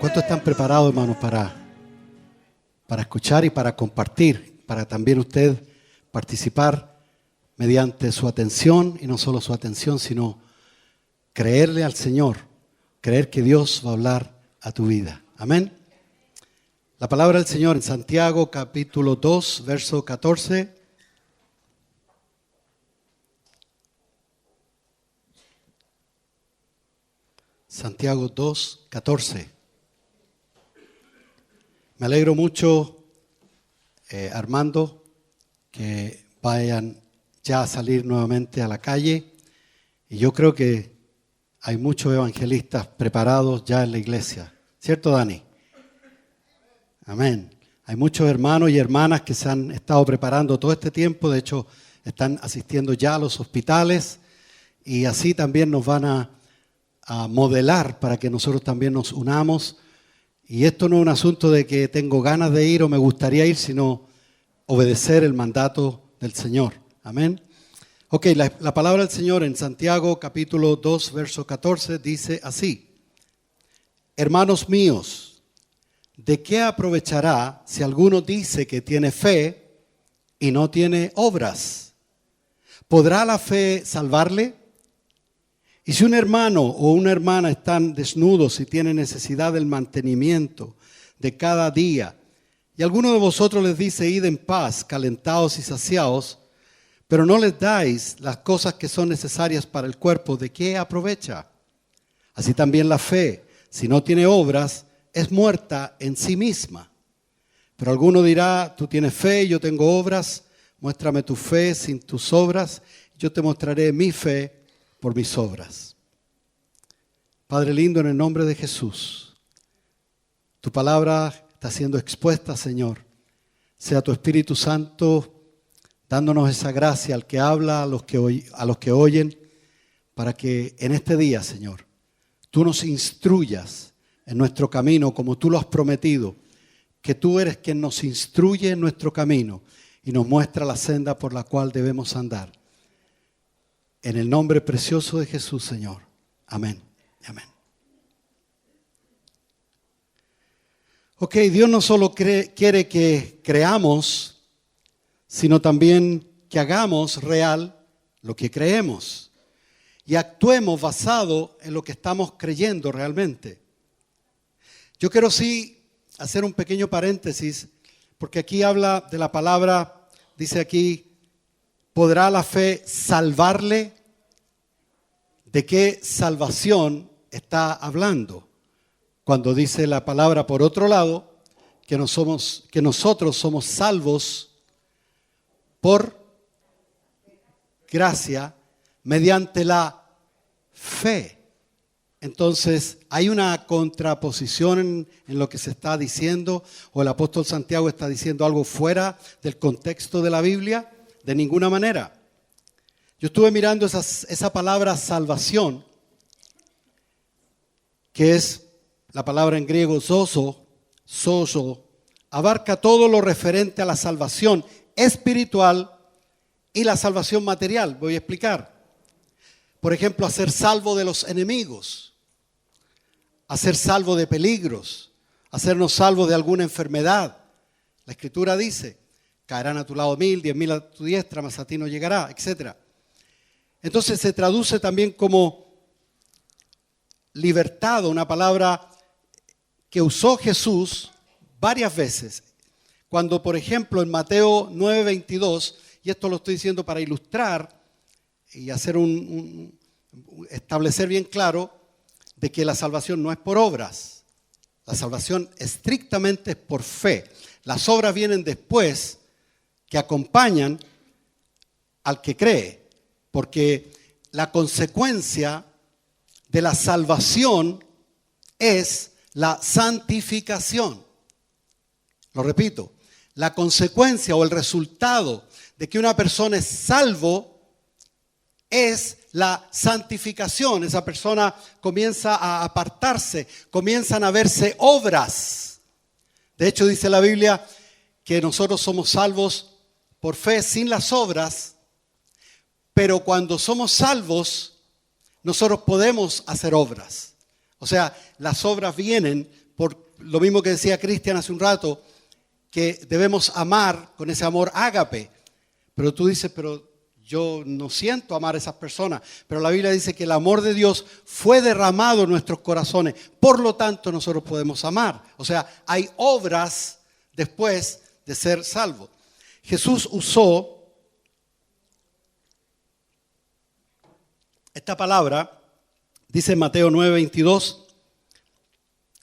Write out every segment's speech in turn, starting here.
¿Cuántos están preparados, hermanos, para escuchar y para compartir? Para también usted participar mediante su atención, y no solo su atención, sino creerle al Señor, creer que Dios va a hablar a tu vida. Amén. La palabra del Señor en Santiago capítulo 2, verso 14. Santiago 2, 14. Me alegro mucho, Armando, que vayan ya a salir nuevamente a la calle. Y yo creo que hay muchos evangelistas preparados ya en la iglesia. ¿Cierto, Dani? Amén. Hay muchos hermanos y hermanas que se han estado preparando todo este tiempo. De hecho, están asistiendo ya a los hospitales. Y así también nos van a modelar para que nosotros también nos unamos. Y esto no es un asunto de que tengo ganas de ir o me gustaría ir, sino obedecer el mandato del Señor. Amén. Ok, la palabra del Señor en Santiago capítulo 2, verso 14 dice así: Hermanos míos, ¿de qué aprovechará si alguno dice que tiene fe y no tiene obras? ¿Podrá la fe salvarle? Y si un hermano o una hermana están desnudos y tienen necesidad del mantenimiento de cada día, y alguno de vosotros les dice, id en paz, calentados y saciados, pero no les dais las cosas que son necesarias para el cuerpo, ¿de qué aprovecha? Así también la fe, si no tiene obras, es muerta en sí misma. Pero alguno dirá, tú tienes fe, yo tengo obras, muéstrame tu fe sin tus obras, yo te mostraré mi fe por mis obras. Padre lindo, en el nombre de Jesús, tu palabra está siendo expuesta, Señor. Sea tu Espíritu Santo dándonos esa gracia al que habla, a los que oyen, para que en este día, Señor, tú nos instruyas en nuestro camino como tú lo has prometido, que tú eres quien nos instruye en nuestro camino y nos muestra la senda por la cual debemos andar. En el nombre precioso de Jesús, Señor. Amén. Amén. Ok, Dios no solo quiere que creamos, sino también que hagamos real lo que creemos y actuemos basado en lo que estamos creyendo realmente. Yo quiero sí hacer un pequeño paréntesis, porque aquí habla de la palabra, dice aquí, ¿podrá la fe salvarle? ¿De qué salvación está hablando? Cuando dice la palabra, por otro lado, que nosotros somos salvos por gracia mediante la fe. Entonces, hay una contraposición en lo que se está diciendo, o el apóstol Santiago está diciendo algo fuera del contexto de la Biblia. De ninguna manera. Yo estuve mirando esa palabra salvación, que es la palabra en griego sozo, abarca todo lo referente a la salvación espiritual y la salvación material. Voy a explicar. Por ejemplo, a ser salvo de los enemigos, a ser salvo de peligros, a hacernos salvos de alguna enfermedad. La Escritura dice, caerán a tu lado 1000, 10,000 a tu diestra, mas a ti no llegará, etc. Entonces se traduce también como libertado, una palabra que usó Jesús varias veces. Cuando, por ejemplo, en Mateo 9:22, y esto lo estoy diciendo para ilustrar y hacer establecer bien claro de que la salvación no es por obras. La salvación estrictamente es por fe. Las obras vienen después, que acompañan al que cree, porque la consecuencia de la salvación es la santificación. Lo repito, la consecuencia o el resultado de que una persona es salvo es la santificación. Esa persona comienza a apartarse, comienzan a verse obras. De hecho, dice la Biblia que nosotros somos salvos por fe sin las obras, pero cuando somos salvos, nosotros podemos hacer obras. O sea, las obras vienen por lo mismo que decía Cristian hace un rato, que debemos amar con ese amor ágape. Pero tú dices, pero yo no siento amar a esas personas. Pero la Biblia dice que el amor de Dios fue derramado en nuestros corazones. Por lo tanto, nosotros podemos amar. O sea, hay obras después de ser salvos. Jesús usó esta palabra, dice en Mateo 9:22,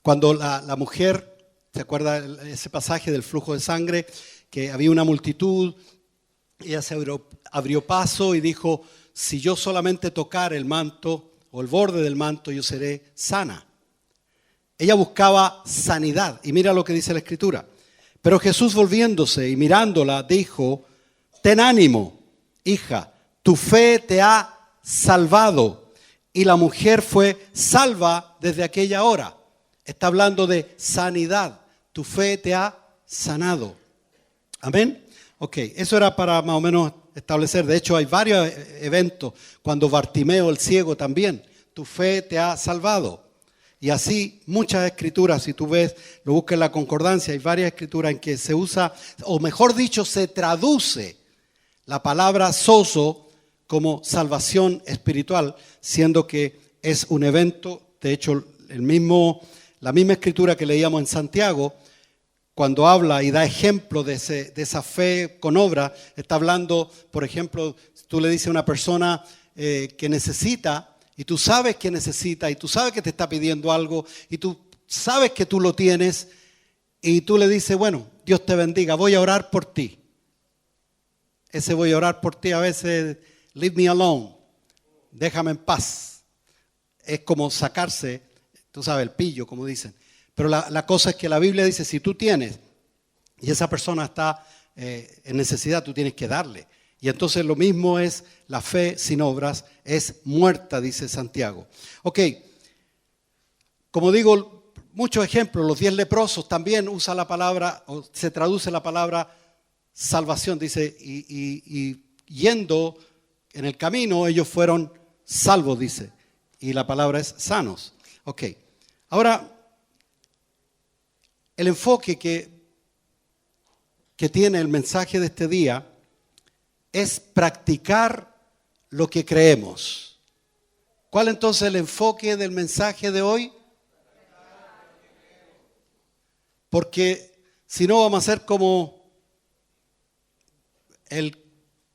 cuando la mujer, ¿se acuerda ese pasaje del flujo de sangre? Que había una multitud, ella se abrió paso y dijo, si yo solamente tocar el manto o el borde del manto, yo seré sana. Ella buscaba sanidad y mira lo que dice la Escritura. Pero Jesús, volviéndose y mirándola, dijo, ten ánimo, hija, tu fe te ha salvado. Y la mujer fue salva desde aquella hora. Está hablando de sanidad. Tu fe te ha sanado. Amén. Ok, eso era para más o menos establecer. De hecho, hay varios eventos. Cuando Bartimeo, el ciego, también. Tu fe te ha salvado. Y así muchas escrituras, si tú ves, lo buscas en la concordancia, hay varias escrituras en que se usa, o mejor dicho, se traduce la palabra sozo como salvación espiritual, siendo que es un evento. De hecho, la misma escritura que leíamos en Santiago, cuando habla y da ejemplo de esa fe con obra, está hablando, por ejemplo, tú le dices a una persona que necesita, y tú sabes que necesita, y tú sabes que te está pidiendo algo, y tú sabes que tú lo tienes, y tú le dices, bueno, Dios te bendiga, voy a orar por ti. Ese voy a orar por ti a veces, leave me alone, déjame en paz. Es como sacarse, tú sabes, el pillo, como dicen. Pero la cosa es que la Biblia dice, si tú tienes, y esa persona está en necesidad, tú tienes que darle. Y entonces lo mismo es la fe sin obras, es muerta, dice Santiago. Ok, como digo, muchos ejemplos, los 10 leprosos también usa la palabra, o se traduce la palabra salvación, dice, y yendo en el camino ellos fueron salvos, dice, y la palabra es sanos. Ok, ahora, el enfoque que tiene el mensaje de este día es practicar lo que creemos. ¿Cuál entonces es el enfoque del mensaje de hoy? Porque si no vamos a ser como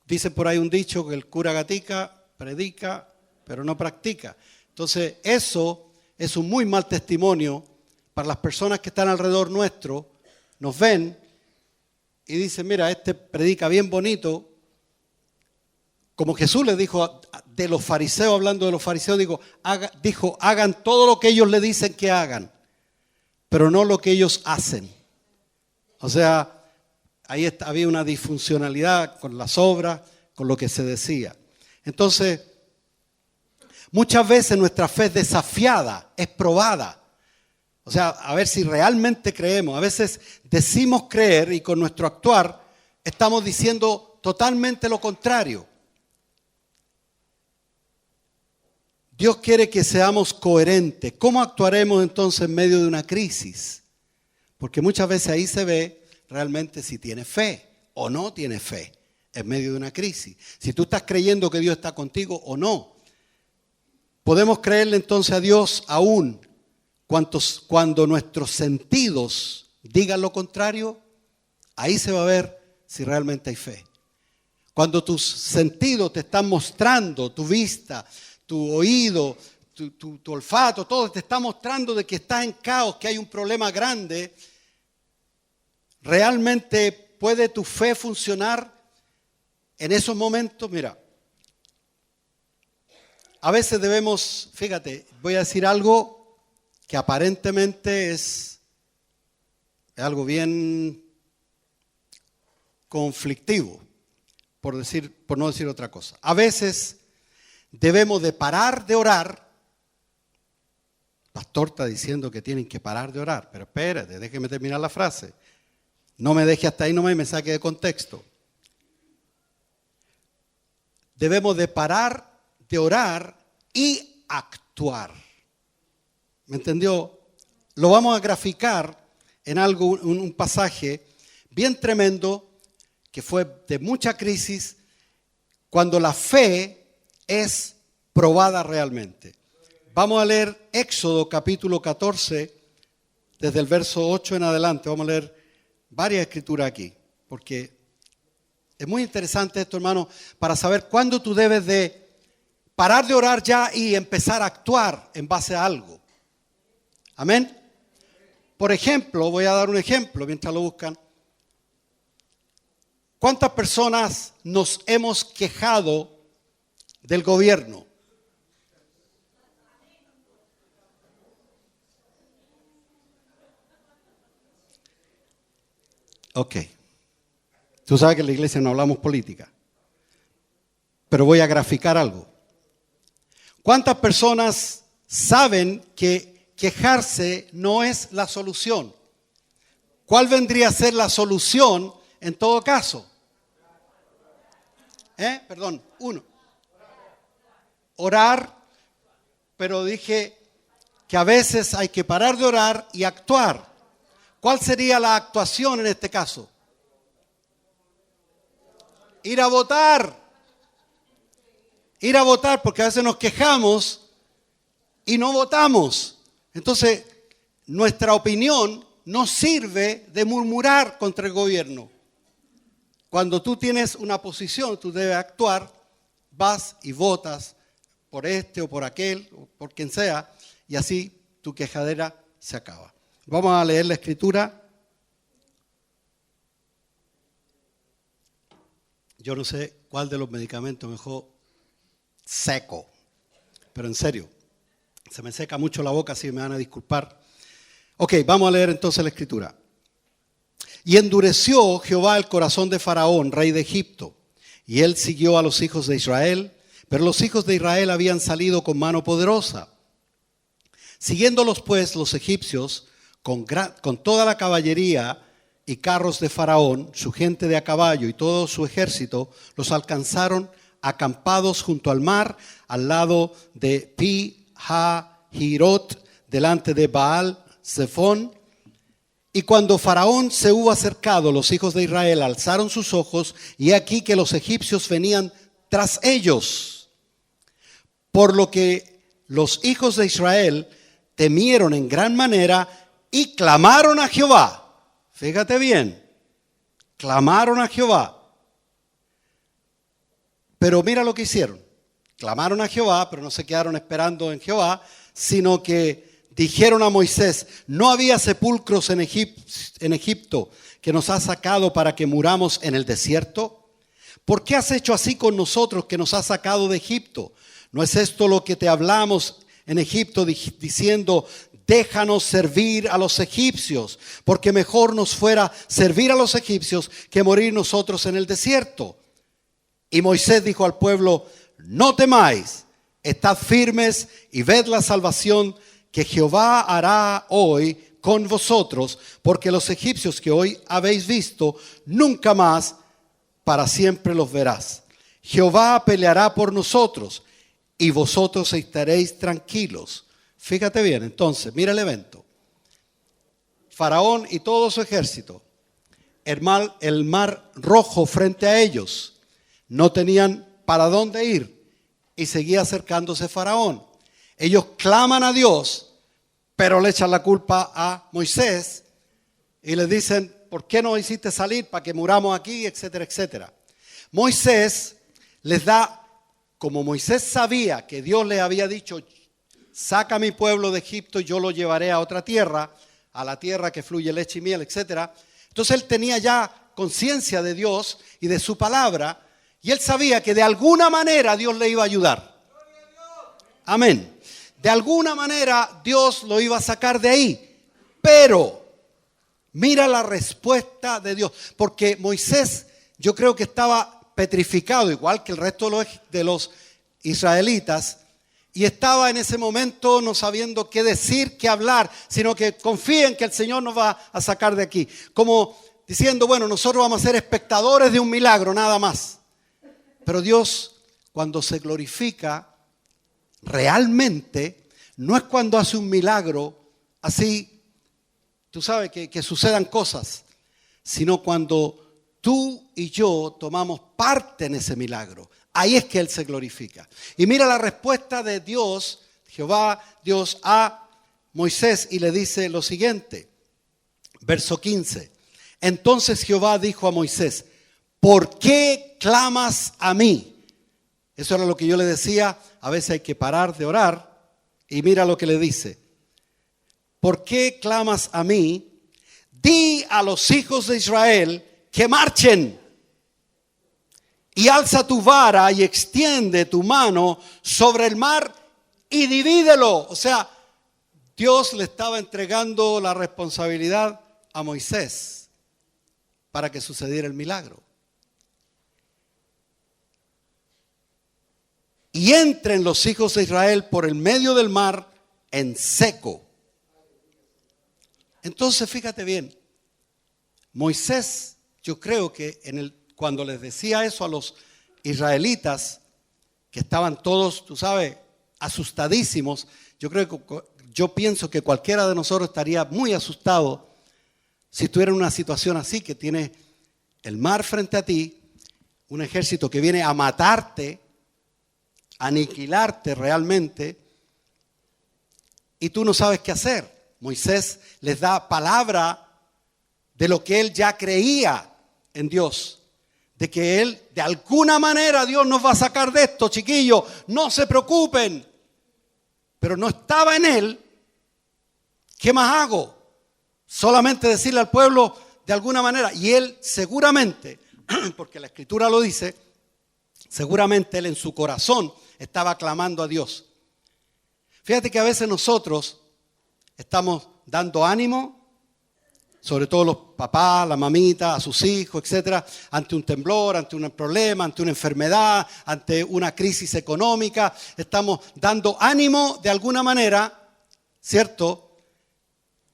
dicen por ahí un dicho, que el cura gatica, predica, pero no practica. Entonces eso es un muy mal testimonio para las personas que están alrededor nuestro, nos ven y dicen, mira, este predica bien bonito. Como Jesús les dijo de los fariseos, hablando de los fariseos, dijo, hagan todo lo que ellos le dicen que hagan, pero no lo que ellos hacen. O sea, había una disfuncionalidad con las obras, con lo que se decía. Entonces, muchas veces nuestra fe es desafiada, es probada. O sea, a ver si realmente creemos. A veces decimos creer y con nuestro actuar estamos diciendo totalmente lo contrario. Dios quiere que seamos coherentes. ¿Cómo actuaremos entonces en medio de una crisis? Porque muchas veces ahí se ve realmente si tienes fe o no tienes fe en medio de una crisis. Si tú estás creyendo que Dios está contigo o no. Podemos creerle entonces a Dios aún cuando nuestros sentidos digan lo contrario. Ahí se va a ver si realmente hay fe. Cuando tus sentidos te están mostrando, tu vista, tu oído, tu olfato, todo te está mostrando de que estás en caos, que hay un problema grande, ¿realmente puede tu fe funcionar en esos momentos? Mira, a veces debemos, fíjate, voy a decir algo que aparentemente es algo bien conflictivo, por no decir otra cosa. A veces debemos de parar de orar. El pastor está diciendo que tienen que parar de orar, pero espérate, déjeme terminar la frase. No me deje hasta ahí nomás y me saque de contexto. Debemos de parar de orar y actuar. ¿Me entendió lo vamos a graficar en algo, un pasaje bien tremendo que fue de mucha crisis cuando la fe es probada realmente. Vamos a leer Éxodo capítulo 14, desde el verso 8 en adelante. Vamos a leer varias escrituras aquí, porque es muy interesante esto, hermano, para saber cuándo tú debes de parar de orar ya y empezar a actuar en base a algo. Amén. Por ejemplo, voy a dar un ejemplo mientras lo buscan. ¿Cuántas personas nos hemos quejado del gobierno? Ok. Tú sabes que en la iglesia no hablamos política, pero voy a graficar algo. ¿Cuántas personas saben que quejarse no es la solución? ¿Cuál vendría a ser la solución en todo caso? Uno. Orar, pero dije que a veces hay que parar de orar y actuar. ¿Cuál sería la actuación en este caso? Ir a votar. Ir a votar, porque a veces nos quejamos y no votamos. Entonces, nuestra opinión no sirve de murmurar contra el gobierno. Cuando tú tienes una posición, tú debes actuar, vas y votas por este o por aquel, o por quien sea, y así tu quejadera se acaba. Vamos a leer la escritura. Yo no sé cuál de los medicamentos me dejó seco, pero en serio, se me seca mucho la boca, así que me van a disculpar. Ok, vamos a leer entonces la escritura. Y endureció Jehová el corazón de Faraón, rey de Egipto, y él siguió a los hijos de Israel, pero los hijos de Israel habían salido con mano poderosa. Siguiéndolos pues los egipcios, con toda la caballería y carros de Faraón, su gente de a caballo y todo su ejército, los alcanzaron acampados junto al mar, al lado de Pi-Hahirot, delante de Baal-Zephón. Y cuando Faraón se hubo acercado, los hijos de Israel alzaron sus ojos, y aquí que los egipcios venían tras ellos. Por lo que los hijos de Israel temieron en gran manera y clamaron a Jehová. Fíjate bien, clamaron a Jehová. Pero mira lo que hicieron. Clamaron a Jehová, pero no se quedaron esperando en Jehová, sino que dijeron a Moisés: no había sepulcros en Egipto que nos has sacado para que muramos en el desierto. ¿Por qué has hecho así con nosotros que nos has sacado de Egipto? ¿No es esto lo que te hablamos en Egipto diciendo: déjanos servir a los egipcios, porque mejor nos fuera servir a los egipcios que morir nosotros en el desierto? Y Moisés dijo al pueblo: no temáis, estad firmes y ved la salvación que Jehová hará hoy con vosotros, porque los egipcios que hoy habéis visto, nunca más para siempre los verás. Jehová peleará por nosotros y vosotros estaréis tranquilos. Fíjate bien, entonces, mira el evento. Faraón y todo su ejército, el mar rojo frente a ellos, no tenían para dónde ir y seguía acercándose Faraón. Ellos claman a Dios, pero le echan la culpa a Moisés y le dicen: ¿por qué no hiciste salir para que muramos aquí? Etcétera, etcétera. Moisés les da, como Moisés sabía que Dios le había dicho: saca a mi pueblo de Egipto y yo lo llevaré a otra tierra, a la tierra que fluye leche y miel, etcétera. Entonces él tenía ya conciencia de Dios y de su palabra, y él sabía que de alguna manera Dios le iba a ayudar. Amén. De alguna manera Dios lo iba a sacar de ahí. Pero mira la respuesta de Dios. Porque Moisés, yo creo que estaba petrificado, igual que el resto de los israelitas, y estaba en ese momento no sabiendo qué decir, qué hablar, sino que confíen que el Señor nos va a sacar de aquí. Como diciendo: bueno, nosotros vamos a ser espectadores de un milagro, nada más. Pero Dios, cuando se glorifica realmente, no es cuando hace un milagro así tú sabes, que sucedan cosas, sino cuando tú y yo tomamos parte en ese milagro. Ahí es que Él se glorifica. Y mira la respuesta de Dios, Jehová, Dios a Moisés, y le dice lo siguiente, verso 15. Entonces Jehová dijo a Moisés, ¿por qué clamas a mí? Eso era lo que yo le decía, a veces hay que parar de orar, y mira lo que le dice. ¿Por qué clamas a mí? Di a los hijos de Israel que marchen. Y alza tu vara y extiende tu mano sobre el mar y divídelo. O sea, Dios le estaba entregando la responsabilidad a Moisés para que sucediera el milagro. Y entren los hijos de Israel por el medio del mar en seco. Entonces, fíjate bien, Moisés, yo creo que cuando les decía eso a los israelitas, que estaban todos, tú sabes, asustadísimos, yo pienso que cualquiera de nosotros estaría muy asustado si estuviera en una situación así, que tiene el mar frente a ti, un ejército que viene a matarte, aniquilarte realmente, y tú no sabes qué hacer. Moisés les da palabra de lo que él ya creía en Dios, de que él, de alguna manera, Dios nos va a sacar de esto, chiquillos, no se preocupen. Pero no estaba en él, ¿qué más hago? Solamente decirle al pueblo de alguna manera, y él seguramente, porque la Escritura lo dice, seguramente él en su corazón estaba clamando a Dios. Fíjate que a veces nosotros estamos dando ánimo, sobre todo los papás, la mamita, a sus hijos, etcétera, ante un temblor, ante un problema, ante una enfermedad, ante una crisis económica. Estamos dando ánimo de alguna manera, ¿cierto?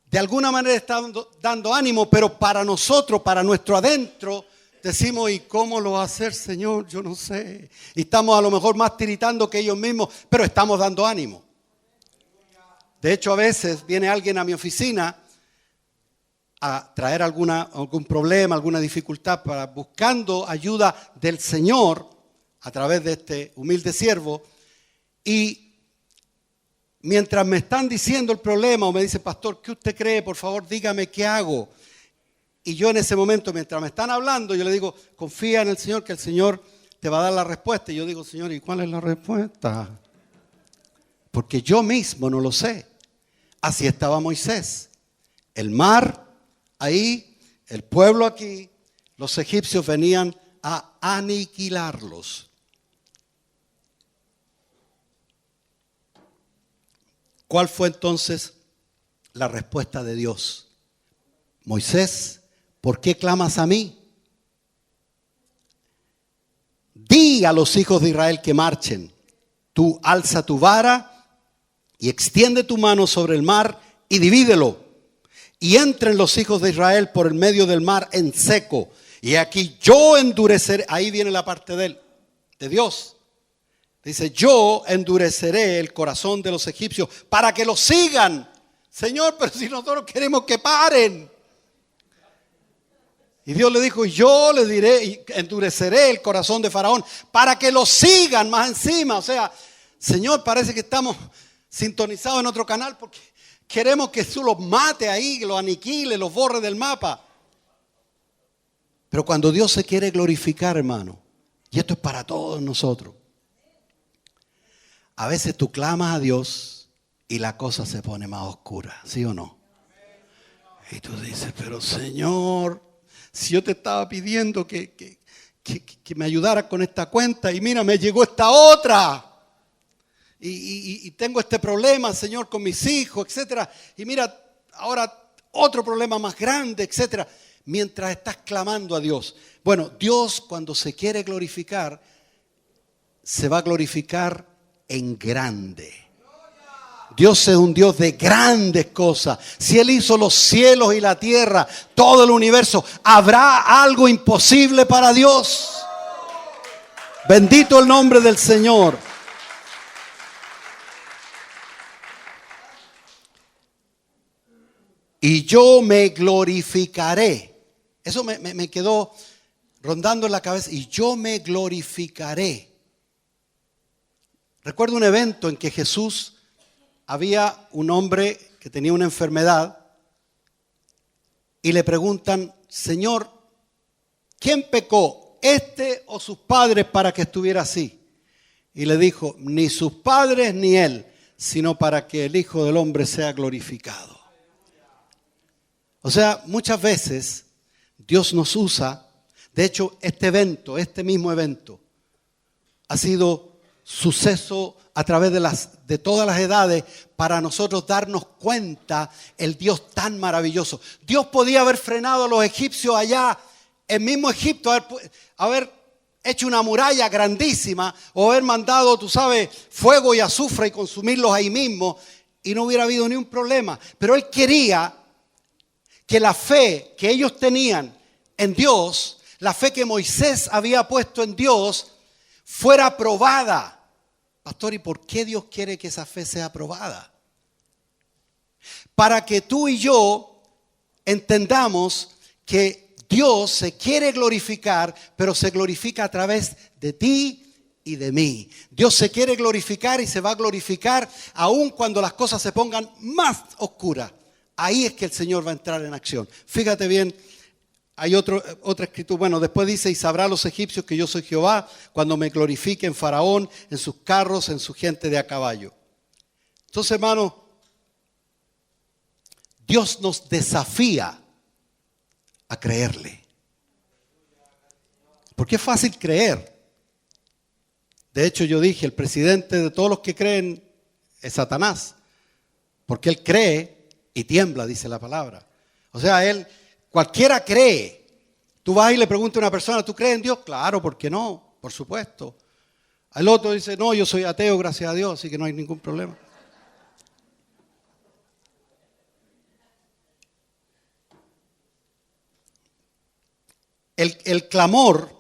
De alguna manera estamos dando ánimo, pero para nosotros, para nuestro adentro, decimos, ¿y cómo lo va a hacer, Señor? Yo no sé. Y estamos a lo mejor más tiritando que ellos mismos, pero estamos dando ánimo. De hecho, a veces viene alguien a mi oficina a traer algún problema, alguna dificultad, buscando ayuda del Señor a través de este humilde siervo. Y mientras me están diciendo el problema o me dice, pastor, ¿qué usted cree? Por favor, dígame qué hago. Y yo en ese momento, mientras me están hablando, yo le digo, confía en el Señor, que el Señor te va a dar la respuesta. Y yo digo, Señor, ¿y cuál es la respuesta? Porque yo mismo no lo sé. Así estaba Moisés. El mar ahí, el pueblo aquí, los egipcios venían a aniquilarlos. ¿Cuál fue entonces la respuesta de Dios? Moisés, ¿por qué clamas a mí? Di a los hijos de Israel que marchen. Tú alza tu vara y extiende tu mano sobre el mar y divídelo. Y entren los hijos de Israel por el medio del mar en seco. Y aquí yo endureceré, ahí viene la parte de Dios. Dice, yo endureceré el corazón de los egipcios para que los sigan. Señor, pero si nosotros queremos que paren. Y Dios le dijo, yo le diré, endureceré el corazón de Faraón para que los sigan más encima. O sea, Señor, parece que estamos sintonizados en otro canal porque queremos que tú los mate ahí, los aniquile, los borre del mapa. Pero cuando Dios se quiere glorificar, hermano, y esto es para todos nosotros, a veces tú clamas a Dios y la cosa se pone más oscura, ¿sí o no? Y tú dices, pero Señor, si yo te estaba pidiendo que me ayudara con esta cuenta y mira, me llegó esta otra. Y tengo este problema, Señor, con mis hijos, etcétera. Y mira, ahora otro problema más grande, etcétera. Mientras estás clamando a Dios. Bueno, Dios cuando se quiere glorificar, se va a glorificar en grande. Dios es un Dios de grandes cosas. Si Él hizo los cielos y la tierra, todo el universo, ¿habrá algo imposible para Dios? Bendito el nombre del Señor. y yo me glorificaré. Eso me quedó rondando en la cabeza. Y yo me glorificaré. Recuerdo un evento en que Jesús, había un hombre que tenía una enfermedad y le preguntan, Señor, ¿quién pecó, este o sus padres, para que estuviera así? Y le dijo, ni sus padres ni él, sino para que el Hijo del Hombre sea glorificado. O sea, muchas veces Dios nos usa. De hecho, este mismo evento, ha sido suceso a través de todas las edades para nosotros darnos cuenta el Dios tan maravilloso. Dios podía haber frenado a los egipcios allá, el mismo Egipto, haber hecho una muralla grandísima o haber mandado, tú sabes, fuego y azufre y consumirlos ahí mismo y no hubiera habido ni un problema. Pero Él quería que la fe que ellos tenían en Dios, la fe que Moisés había puesto en Dios, fuera probada. Pastor, ¿y por qué Dios quiere que esa fe sea probada? Para que tú y yo entendamos que Dios se quiere glorificar, pero se glorifica a través de ti y de mí. Dios se quiere glorificar y se va a glorificar aun cuando las cosas se pongan más oscuras. Ahí es que el Señor va a entrar en acción. Fíjate bien. Hay otra escritura, bueno, después dice, y sabrán los egipcios que yo soy Jehová, cuando me glorifique en Faraón, en sus carros, en su gente de a caballo. Entonces, hermano, Dios nos desafía a creerle. Porque es fácil creer. De hecho, yo dije, el presidente de todos los que creen es Satanás. Porque él cree y tiembla, dice la palabra. O sea, cualquiera cree. Tú vas y le preguntas a una persona, ¿tú crees en Dios? Claro, ¿por qué no? Por supuesto. El otro dice, no, yo soy ateo, gracias a Dios, así que no hay ningún problema. El clamor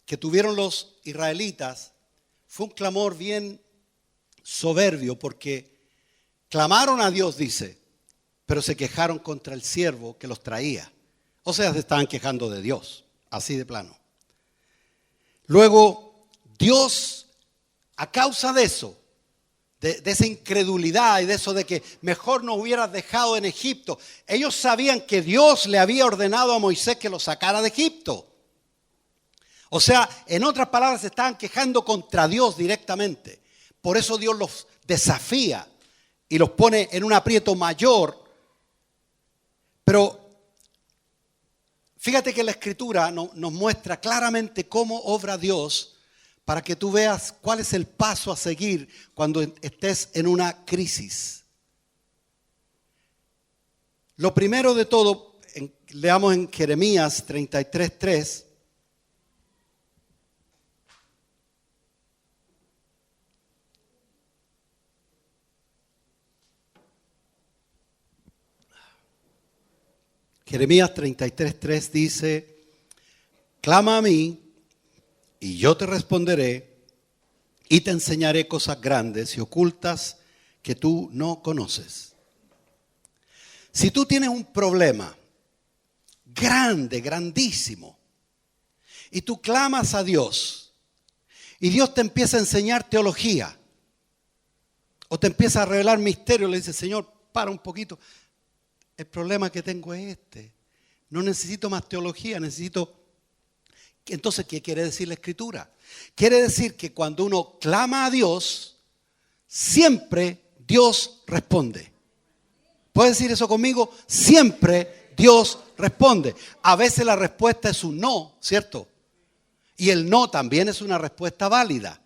que tuvieron los israelitas fue un clamor bien soberbio, porque clamaron a Dios, dice, pero se quejaron contra el siervo que los traía. O sea, se estaban quejando de Dios, así de plano. Luego, Dios, a causa de eso, de esa incredulidad y de eso de que mejor nos hubieras dejado en Egipto, ellos sabían que Dios le había ordenado a Moisés que los sacara de Egipto. O sea, en otras palabras, se estaban quejando contra Dios directamente. Por eso Dios los desafía y los pone en un aprieto mayor. Pero fíjate que la Escritura nos muestra claramente cómo obra Dios para que tú veas cuál es el paso a seguir cuando estés en una crisis. Lo primero de todo, leamos en Jeremías 33:3. Jeremías 33:3 dice, clama a mí y yo te responderé y te enseñaré cosas grandes y ocultas que tú no conoces. Si tú tienes un problema grande, grandísimo, y tú clamas a Dios y Dios te empieza a enseñar teología o te empieza a revelar misterios, le dices, Señor, para un poquito. El problema que tengo es este. No necesito más teología, necesito... Entonces, ¿qué quiere decir la Escritura? Quiere decir que cuando uno clama a Dios, siempre Dios responde. ¿Puedes decir eso conmigo? Siempre Dios responde. A veces la respuesta es un no, ¿cierto? Y el no también es una respuesta válida.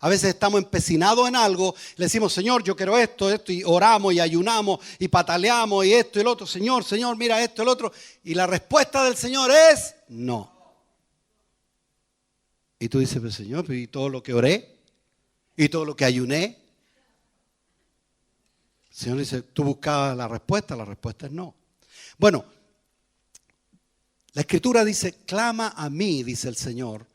A veces estamos empecinados en algo, le decimos, Señor, yo quiero esto, y oramos y ayunamos y pataleamos y esto y el otro. Señor, mira esto, el otro. Y la respuesta del Señor es no. Y tú dices, pero Señor, ¿y todo lo que oré? ¿Y todo lo que ayuné? El Señor dice, tú buscabas la respuesta es no. Bueno, la Escritura dice, clama a mí, dice el Señor,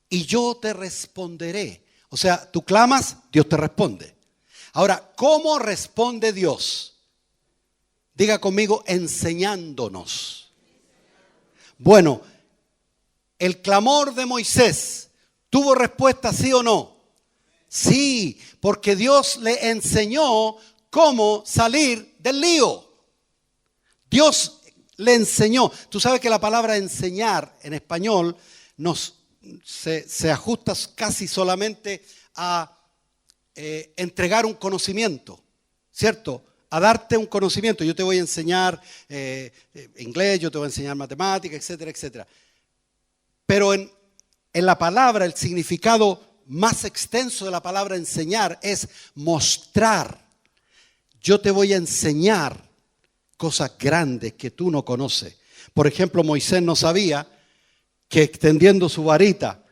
y yo te responderé. O sea, tú clamas, Dios te responde. Ahora, ¿cómo responde Dios? Diga conmigo, enseñándonos. Bueno, el clamor de Moisés, ¿tuvo respuesta sí o no? Sí, porque Dios le enseñó cómo salir del lío. Dios le enseñó. Tú sabes que la palabra enseñar en español se ajusta casi solamente a entregar un conocimiento, ¿cierto? A darte un conocimiento. Yo te voy a enseñar inglés, yo te voy a enseñar matemáticas, etcétera, etcétera. Pero en la palabra, el significado más extenso de la palabra enseñar es mostrar. Yo te voy a enseñar cosas grandes que tú no conoces. Por ejemplo, Moisés no sabía que extendiendo su varita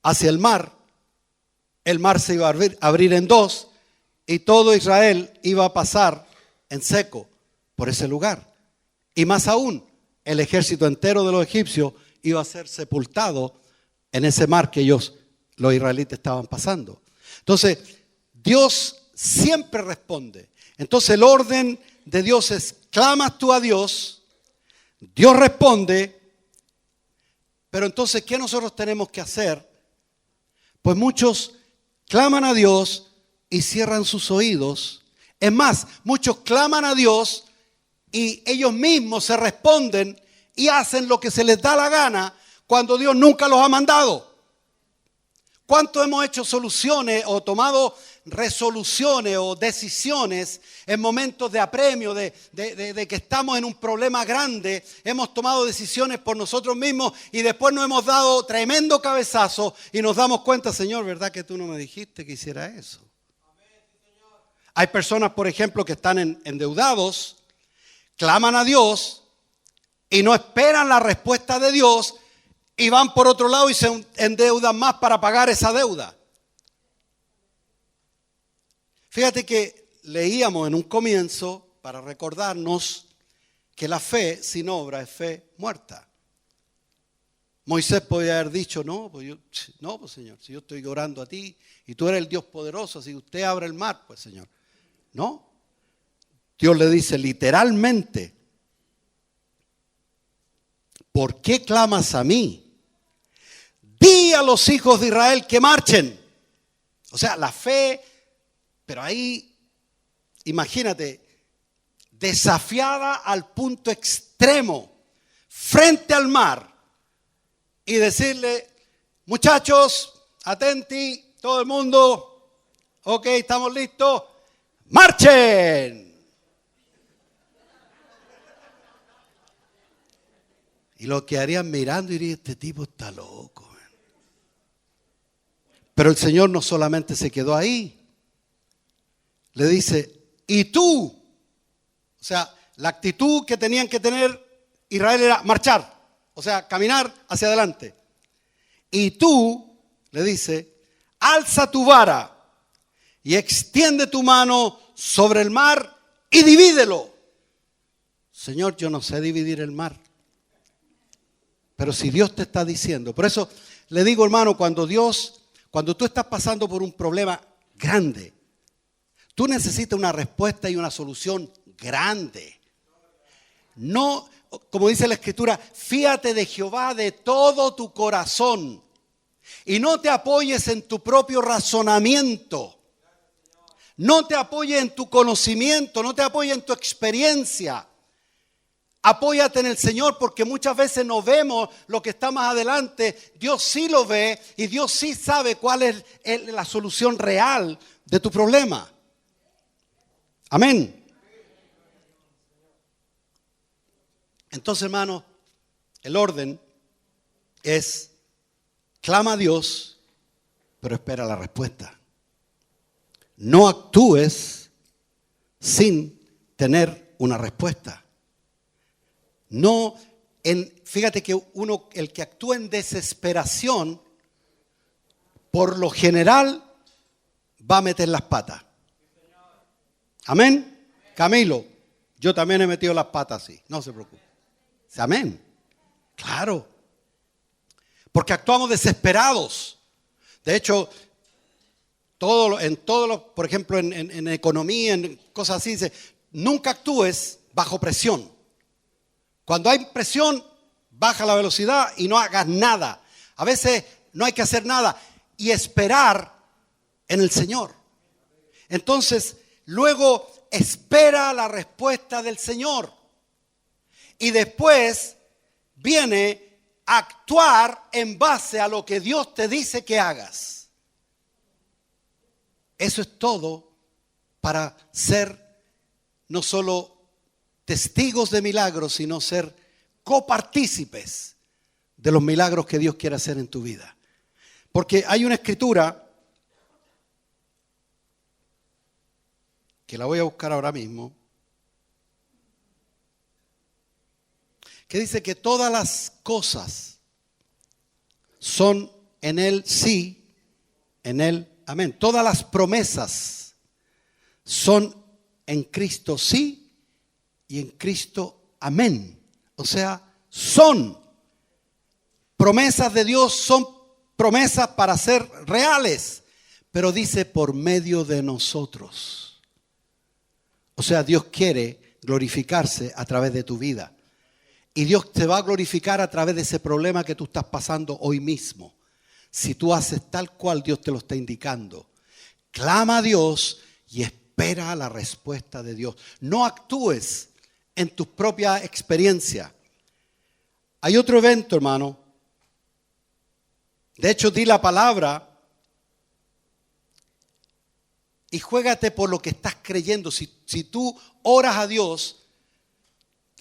hacia el mar se iba a abrir en dos y todo Israel iba a pasar en seco por ese lugar. Y más aún, el ejército entero de los egipcios iba a ser sepultado en ese mar que los israelitas estaban pasando. Entonces, Dios siempre responde. Entonces, el orden de Dios es: clamas tú a Dios, Dios responde. Pero entonces, ¿qué nosotros tenemos que hacer? Pues muchos claman a Dios y cierran sus oídos. Es más, muchos claman a Dios y ellos mismos se responden y hacen lo que se les da la gana cuando Dios nunca los ha mandado. ¿Cuánto hemos hecho soluciones o tomado resoluciones o decisiones en momentos de apremio, de que estamos en un problema grande? Hemos tomado decisiones por nosotros mismos y después nos hemos dado tremendo cabezazo y nos damos cuenta: Señor, ¿verdad que tú no me dijiste que hiciera eso? Hay personas, por ejemplo, que están endeudados, claman a Dios y no esperan la respuesta de Dios y van por otro lado y se endeudan más para pagar esa deuda. Fíjate que leíamos en un comienzo para recordarnos que la fe sin obra es fe muerta. Moisés podía haber dicho: no, pues Señor, si yo estoy orando a ti y tú eres el Dios poderoso, si usted abre el mar, pues Señor. No. Dios le dice literalmente: ¿por qué clamas a mí? Di a los hijos de Israel que marchen. O sea, la fe, pero ahí, imagínate, desafiada al punto extremo, frente al mar, y decirle: muchachos, atenti, todo el mundo, ok, estamos listos, marchen. Y lo quedarían mirando y dirían: este tipo está loco. Pero el Señor no solamente se quedó ahí. Le dice: y tú. O sea, la actitud que tenían que tener Israel era marchar. O sea, caminar hacia adelante. Y tú, le dice, alza tu vara y extiende tu mano sobre el mar y divídelo. Señor, yo no sé dividir el mar. Pero si Dios te está diciendo. Por eso le digo, hermano, cuando tú estás pasando por un problema grande, tú necesitas una respuesta y una solución grande. No, como dice la Escritura, fíate de Jehová de todo tu corazón y no te apoyes en tu propio razonamiento. No te apoyes en tu conocimiento, no te apoyes en tu experiencia. Apóyate en el Señor, porque muchas veces no vemos lo que está más adelante. Dios sí lo ve y Dios sí sabe cuál es la solución real de tu problema. Amén. Entonces, hermano, el orden es: clama a Dios, pero espera la respuesta. No actúes sin tener una respuesta. No, fíjate que el que actúa en desesperación, por lo general, va a meter las patas. Amén. Camilo, yo también he metido las patas así, no se preocupe. Amén. Claro. Porque actuamos desesperados. De hecho, por ejemplo, en economía, en cosas así, dice: nunca actúes bajo presión. Cuando hay presión, baja la velocidad y no hagas nada. A veces no hay que hacer nada y esperar en el Señor. Entonces, luego espera la respuesta del Señor. Y después viene a actuar en base a lo que Dios te dice que hagas. Eso es todo para ser no solo testigos de milagros, sino ser copartícipes de los milagros que Dios quiere hacer en tu vida. Porque hay una escritura que la voy a buscar ahora mismo, que dice que todas las cosas son en Él sí, en Él amén. Todas las promesas son en Cristo sí y en Cristo amén. O sea, son promesas de Dios, son promesas para ser reales, pero dice por medio de nosotros. O sea, Dios quiere glorificarse a través de tu vida. Y Dios te va a glorificar a través de ese problema que tú estás pasando hoy mismo. Si tú haces tal cual Dios te lo está indicando. Clama a Dios y espera la respuesta de Dios. No actúes en tu propia experiencia. Hay otro evento, hermano. De hecho, di la palabra y juégate por lo que estás creyendo. Si tú oras a Dios,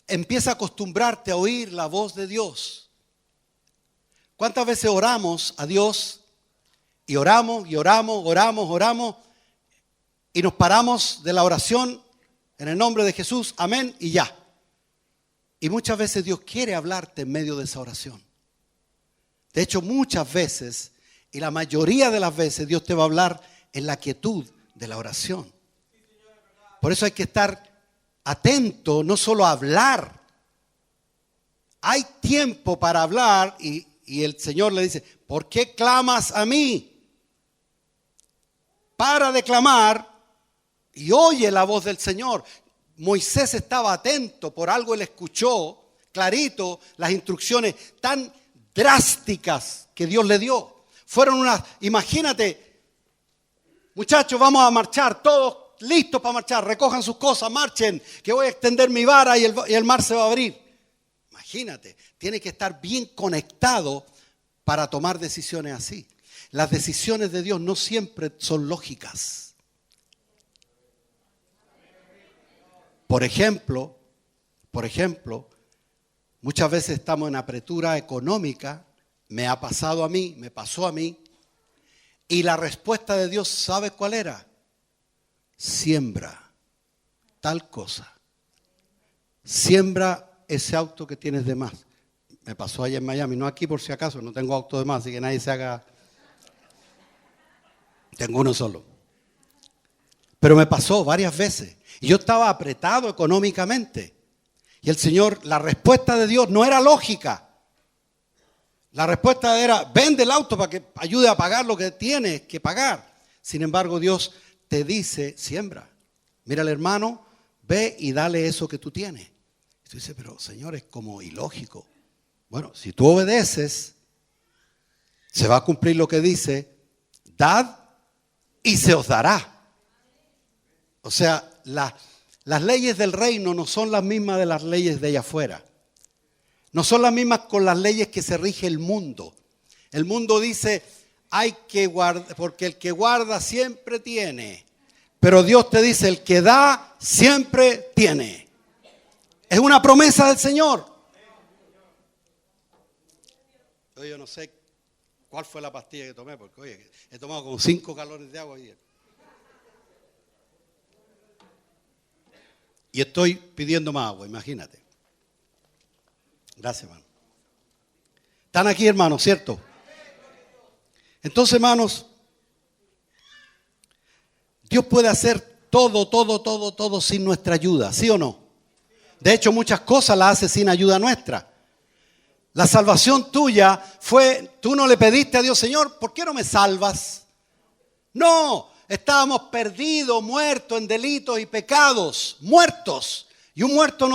empieza a acostumbrarte a oír la voz de Dios. ¿Cuántas veces oramos a Dios y oramos y nos paramos de la oración en el nombre de Jesús, amén, y ya? Y muchas veces Dios quiere hablarte en medio de esa oración. De hecho, muchas veces, y la mayoría de las veces, Dios te va a hablar en la quietud de la oración. Por eso hay que estar atento, no solo a hablar. Hay tiempo para hablar y el Señor le dice, ¿por qué clamas a mí? Para de clamar y oye la voz del Señor. Moisés estaba atento, por algo él escuchó clarito las instrucciones tan drásticas que Dios le dio. Fueron unas, imagínate, muchachos, vamos a marchar, todos listos para marchar, recojan sus cosas, marchen, que voy a extender mi vara y el mar se va a abrir. Imagínate, tiene que estar bien conectado para tomar decisiones así. Las decisiones de Dios no siempre son lógicas. Por ejemplo, muchas veces estamos en apretura económica, me ha pasado a mí, me pasó a mí, y la respuesta de Dios, ¿sabes cuál era? Siembra tal cosa. Siembra ese auto que tienes de más. Me pasó allá en Miami, no aquí por si acaso, no tengo auto de más, así que nadie se haga. Tengo uno solo. Pero me pasó varias veces. Y yo estaba apretado económicamente. Y el Señor, la respuesta de Dios no era lógica. La respuesta era, vende el auto para que ayude a pagar lo que tienes que pagar. Sin embargo, Dios te dice, siembra. Mira al hermano, ve y dale eso que tú tienes. Y tú dices, pero Señor, es como ilógico. Bueno, si tú obedeces, se va a cumplir lo que dice, dad y se os dará. O sea, las leyes del reino no son las mismas de las leyes de allá afuera. No son las mismas con las leyes que se rige el mundo. El mundo dice, hay que guardar, porque el que guarda siempre tiene. Pero Dios te dice, el que da siempre tiene. Es una promesa del Señor. Yo no sé cuál fue la pastilla que tomé, porque oye, he tomado como 5 galones de agua ayer. Y estoy pidiendo más agua, imagínate. Gracias, hermano. Están aquí, hermanos, ¿cierto? Entonces, hermanos, Dios puede hacer todo sin nuestra ayuda, ¿sí o no? De hecho, muchas cosas las hace sin ayuda nuestra. La salvación tuya fue, tú no le pediste a Dios, Señor, ¿por qué no me salvas? No, estábamos perdidos, muertos en delitos y pecados, muertos. Y un muerto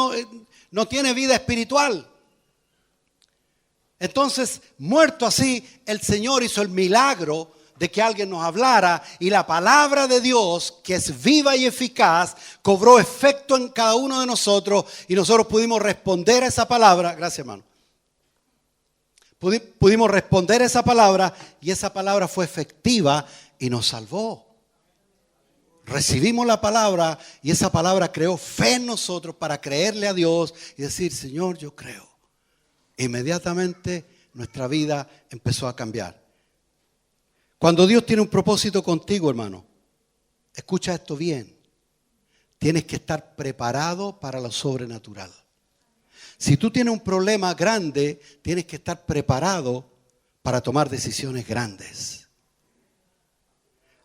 no tiene vida espiritual. Entonces, muerto así, el Señor hizo el milagro de que alguien nos hablara y la palabra de Dios, que es viva y eficaz, cobró efecto en cada uno de nosotros y nosotros pudimos responder a esa palabra. Gracias, hermano. Pudimos responder a esa palabra y esa palabra fue efectiva y nos salvó. Recibimos la palabra y esa palabra creó fe en nosotros para creerle a Dios y decir, Señor, yo creo. Inmediatamente nuestra vida empezó a cambiar. Cuando Dios tiene un propósito contigo, hermano, escucha esto bien. Tienes que estar preparado para lo sobrenatural. Si tú tienes un problema grande, tienes que estar preparado para tomar decisiones grandes.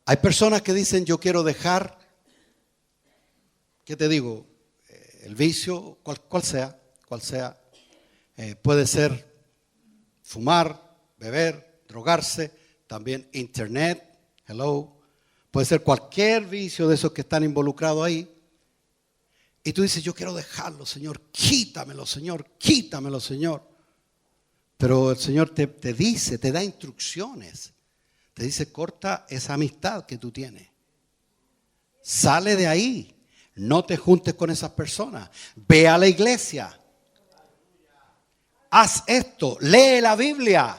Hay personas que dicen, yo quiero dejar, ¿qué te digo? El vicio, cual sea. Puede ser fumar, beber, drogarse, también internet, puede ser cualquier vicio de esos que están involucrados ahí. Y tú dices, yo quiero dejarlo, Señor, quítamelo, Señor, quítamelo, Señor. Pero el Señor te dice, te da instrucciones. Te dice, corta esa amistad que tú tienes. Sale de ahí. No te juntes con esas personas. Ve a la iglesia. Haz esto. Lee la Biblia.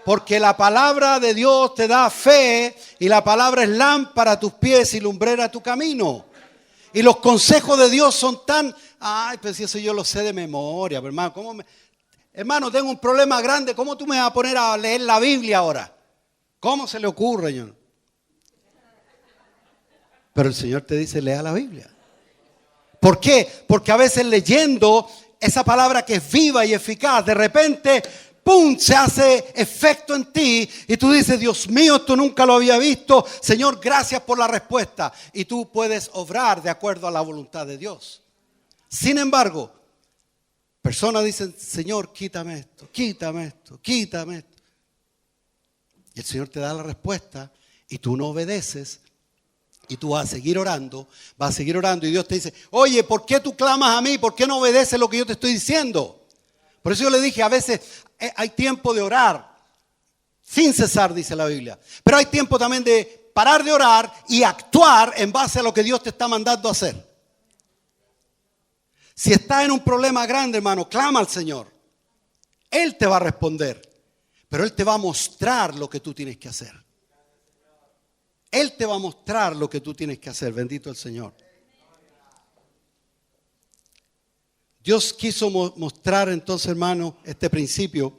Porque la palabra de Dios te da fe y la palabra es lámpara a tus pies y lumbrera a tu camino. Y los consejos de Dios son tan... Ay, pues si eso yo lo sé de memoria. Pero hermano, hermano, tengo un problema grande. ¿Cómo tú me vas a poner a leer la Biblia ahora? ¿Cómo se le ocurre, Señor? Pero el Señor te dice, lea la Biblia. ¿Por qué? Porque a veces leyendo esa palabra que es viva y eficaz, de repente, ¡pum!, se hace efecto en ti y tú dices, Dios mío, esto nunca lo había visto. Señor, gracias por la respuesta. Y tú puedes obrar de acuerdo a la voluntad de Dios. Sin embargo, personas dicen, Señor, quítame esto, quítame esto, quítame esto. Y el Señor te da la respuesta y tú no obedeces y tú vas a seguir orando y Dios te dice, oye, ¿por qué tú clamas a mí? ¿Por qué no obedeces lo que yo te estoy diciendo? Por eso yo le dije, a veces hay tiempo de orar sin cesar, dice la Biblia. Pero hay tiempo también de parar de orar y actuar en base a lo que Dios te está mandando a hacer. Si estás en un problema grande, hermano, clama al Señor. Él te va a responder. Pero Él te va a mostrar lo que tú tienes que hacer. Él te va a mostrar lo que tú tienes que hacer. Bendito el Señor. Dios quiso mostrar entonces, hermano, este principio.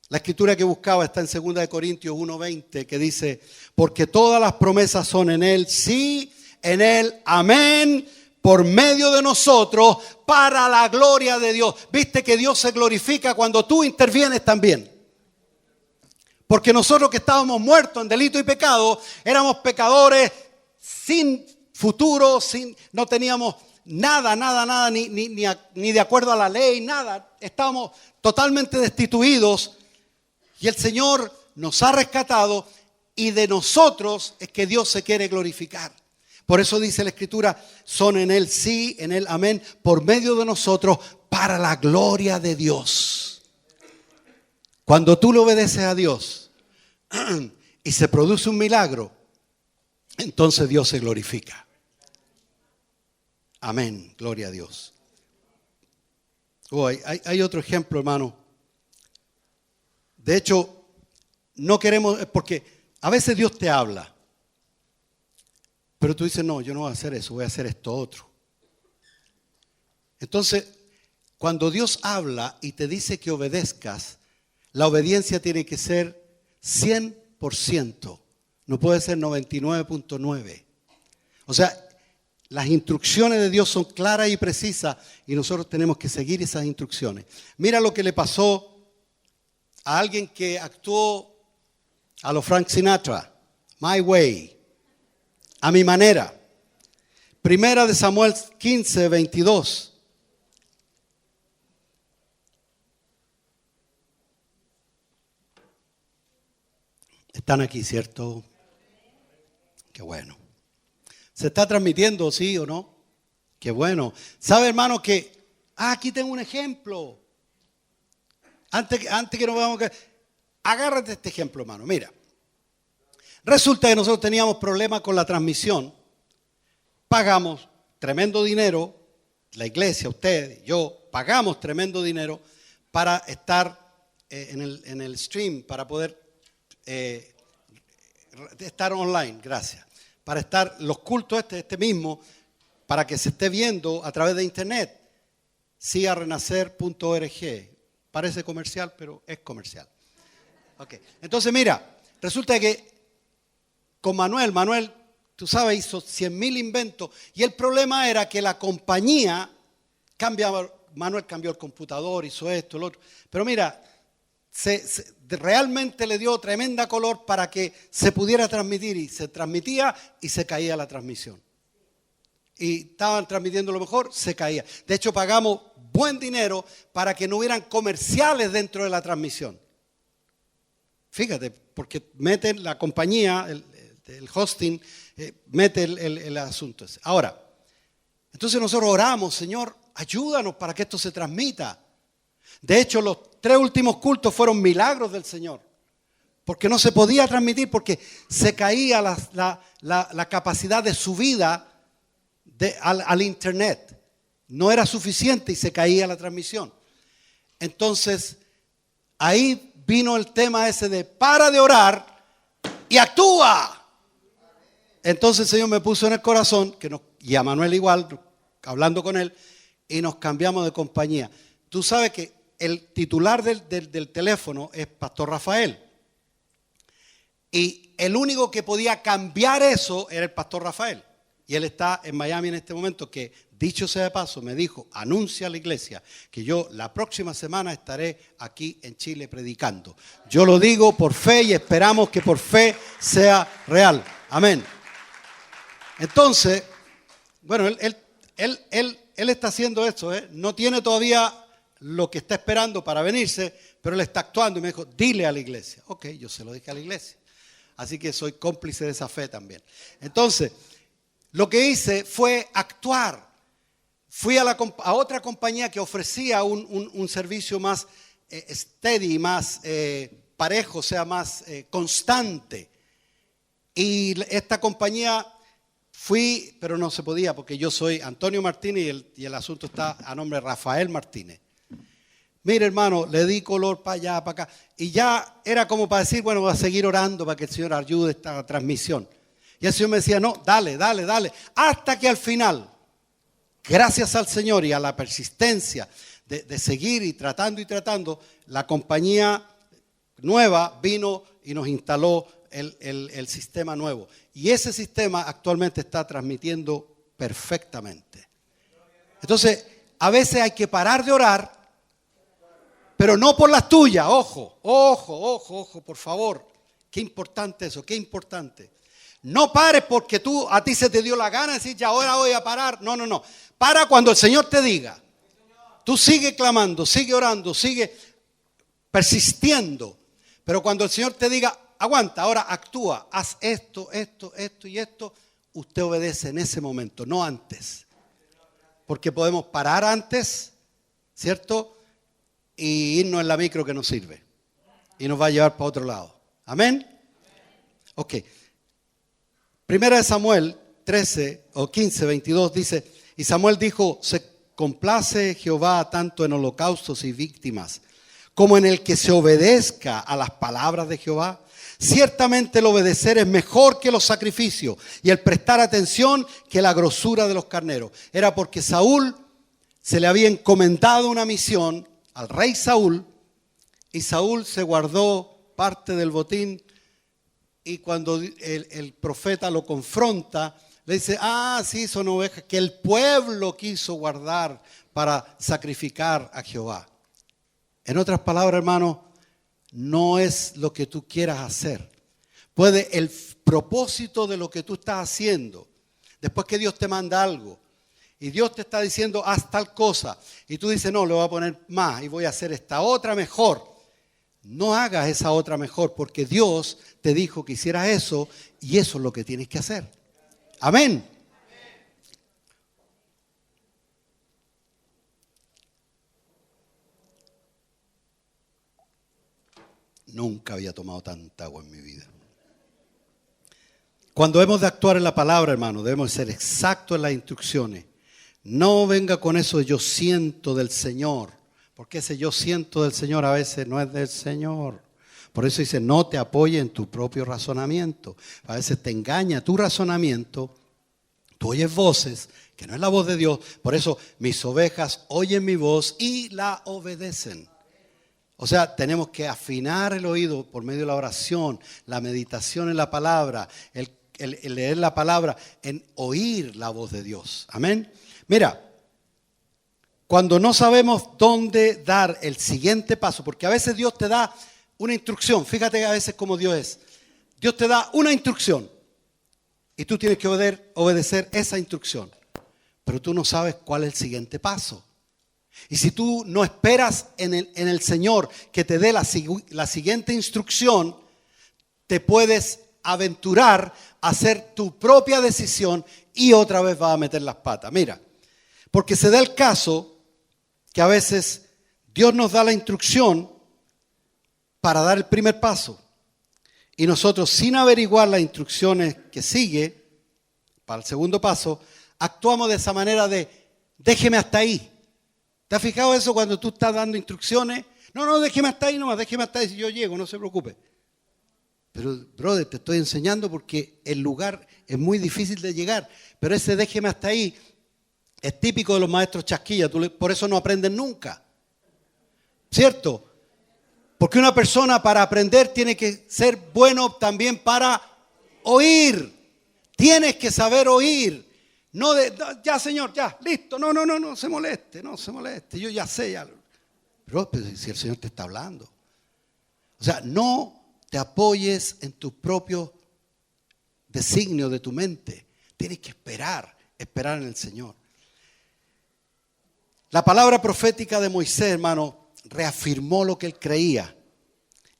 La escritura que buscaba está en 2 Corintios 1:20, que dice, porque todas las promesas son en Él, sí, en Él, amén, por medio de nosotros, para la gloria de Dios. Viste que Dios se glorifica cuando tú intervienes también. Porque nosotros que estábamos muertos en delito y pecado, éramos pecadores sin futuro, no teníamos nada, ni de acuerdo a la ley, nada. Estábamos totalmente destituidos y el Señor nos ha rescatado y de nosotros es que Dios se quiere glorificar. Por eso dice la Escritura, son en Él sí, en Él amén, por medio de nosotros, para la gloria de Dios. Cuando tú le obedeces a Dios y se produce un milagro, entonces Dios se glorifica. Amén, gloria a Dios. Hay otro ejemplo, hermano. De hecho, no queremos, porque a veces Dios te habla, pero tú dices, no, yo no voy a hacer eso, voy a hacer esto otro. Entonces, cuando Dios habla y te dice que obedezcas, la obediencia tiene que ser 100%. No puede ser 99.9. O sea, las instrucciones de Dios son claras y precisas y nosotros tenemos que seguir esas instrucciones. Mira lo que le pasó a alguien que actuó a lo Frank Sinatra. My way. A mi manera. Primera de Samuel 15:22. Están aquí, ¿cierto? Qué bueno. ¿Se está transmitiendo, sí o no? Qué bueno. ¿Sabe, hermano, que aquí tengo un ejemplo? Antes que nos veamos, agárrate este ejemplo, hermano. Mira, resulta que nosotros teníamos problemas con la transmisión. Pagamos tremendo dinero, la iglesia, usted, yo, pagamos tremendo dinero para estar en el stream, para poder estar online, gracias. Para estar los cultos este mismo, para que se esté viendo a través de internet. siarenacer.org. Parece comercial, pero es comercial. Okay. Entonces, mira, resulta que con Manuel, tú sabes, hizo 100,000 inventos. Y el problema era que la compañía cambiaba. Manuel cambió el computador, hizo esto, lo otro. Pero mira, realmente le dio tremenda color para que se pudiera transmitir. Y se transmitía y se caía la transmisión. Y estaban transmitiendo lo mejor, se caía. De hecho, pagamos buen dinero para que no hubieran comerciales dentro de la transmisión. Fíjate, porque meten la compañía, el hosting, mete el asunto ese. Ahora, entonces nosotros oramos, Señor, ayúdanos para que esto se transmita. De hecho, los 3 últimos cultos fueron milagros del Señor. Porque no se podía transmitir, porque se caía la capacidad de subida al internet. No era suficiente y se caía la transmisión. Entonces, ahí vino el tema ese de para de orar y actúa. Entonces el Señor me puso en el corazón, y a Manuel igual, hablando con él, y nos cambiamos de compañía. Tú sabes que el titular del teléfono es Pastor Rafael. Y el único que podía cambiar eso era el Pastor Rafael. Y él está en Miami en este momento, que dicho sea de paso, me dijo, anuncia a la iglesia que yo la próxima semana estaré aquí en Chile predicando. Yo lo digo por fe y esperamos que por fe sea real. Amén. Entonces, bueno, él está haciendo esto, no tiene todavía lo que está esperando para venirse, pero él está actuando y me dijo, dile a la iglesia. Ok, yo se lo dije a la iglesia. Así que soy cómplice de esa fe también. Entonces, lo que hice fue actuar. Fui a otra compañía que ofrecía un servicio más steady, más parejo, o sea, más constante. Y esta compañía fui, pero no se podía porque yo soy Antonio Martínez y el asunto está a nombre de Rafael Martínez. Mire, hermano, le di color para allá, para acá. Y ya era como para decir, bueno, voy a seguir orando para que el Señor ayude esta transmisión. Y el Señor me decía, no, dale. Hasta que al final, gracias al Señor y a la persistencia de seguir y tratando, la compañía nueva vino y nos instaló el sistema nuevo. Y ese sistema actualmente está transmitiendo perfectamente. Entonces, a veces hay que parar de orar, pero no por las tuyas. Ojo, por favor. Qué importante eso, qué importante. No pares porque a ti se te dio la gana de decir, ya ahora voy a parar. No. Para cuando el Señor te diga. Tú sigue clamando, sigue orando, sigue persistiendo. Pero cuando el Señor te diga, aguanta, ahora actúa, haz esto y esto, usted obedece en ese momento, no antes. Porque podemos parar antes, ¿cierto? Y irnos en la micro que nos sirve. Y nos va a llevar para otro lado. ¿Amén? Ok. Primera de Samuel 13 o 15, 22 dice, y Samuel dijo, se complace Jehová tanto en holocaustos y víctimas, como en el que se obedezca a las palabras de Jehová. Ciertamente el obedecer es mejor que los sacrificios y el prestar atención que la grosura de los carneros. Era porque Saúl se le había encomendado una misión al rey Saúl y Saúl se guardó parte del botín. Y cuando el profeta lo confronta, le dice, sí, son ovejas que el pueblo quiso guardar para sacrificar a Jehová. En otras palabras, hermano, no es lo que tú quieras hacer. Puede el propósito de lo que tú estás haciendo, después que Dios te manda algo, y Dios te está diciendo, haz tal cosa, y tú dices, no, le voy a poner más y voy a hacer esta otra mejor. No hagas esa otra mejor porque Dios te dijo que hicieras eso y eso es lo que tienes que hacer. Amén. Nunca había tomado tanta agua en mi vida. Cuando hemos de actuar en la palabra, hermano, debemos ser exactos en las instrucciones. No venga con eso de yo siento del Señor, porque ese yo siento del Señor a veces no es del Señor. Por eso dice, no te apoyes en tu propio razonamiento. A veces te engaña tu razonamiento, tú oyes voces, que no es la voz de Dios. Por eso mis ovejas oyen mi voz y la obedecen. O sea, tenemos que afinar el oído por medio de la oración, la meditación en la palabra, el leer la palabra, en oír la voz de Dios. Amén. Mira, cuando no sabemos dónde dar el siguiente paso, porque a veces Dios te da una instrucción. Fíjate a veces cómo Dios es. Dios te da una instrucción y tú tienes que obedecer esa instrucción. Pero tú no sabes cuál es el siguiente paso. Y si tú no esperas en el Señor que te dé la siguiente instrucción, te puedes aventurar a hacer tu propia decisión y otra vez vas a meter las patas. Mira, porque se da el caso que a veces Dios nos da la instrucción para dar el primer paso. Y nosotros, sin averiguar las instrucciones que sigue para el segundo paso, actuamos de esa manera de déjeme hasta ahí. ¿Te has fijado eso cuando tú estás dando instrucciones? No, déjeme hasta ahí nomás, déjeme hasta ahí si yo llego, no se preocupe. Pero, brother, te estoy enseñando porque el lugar es muy difícil de llegar. Pero ese déjeme hasta ahí es típico de los maestros chasquillas, por eso no aprenden nunca. ¿Cierto? Porque una persona para aprender tiene que ser bueno también para oír. Tienes que saber oír. No, ya Señor, ya, listo. No se moleste. Yo ya sé. Ya. Pero si el Señor te está hablando. O sea, no te apoyes en tu propio designio de tu mente. Tienes que esperar en el Señor. La palabra profética de Moisés, hermano, reafirmó lo que él creía.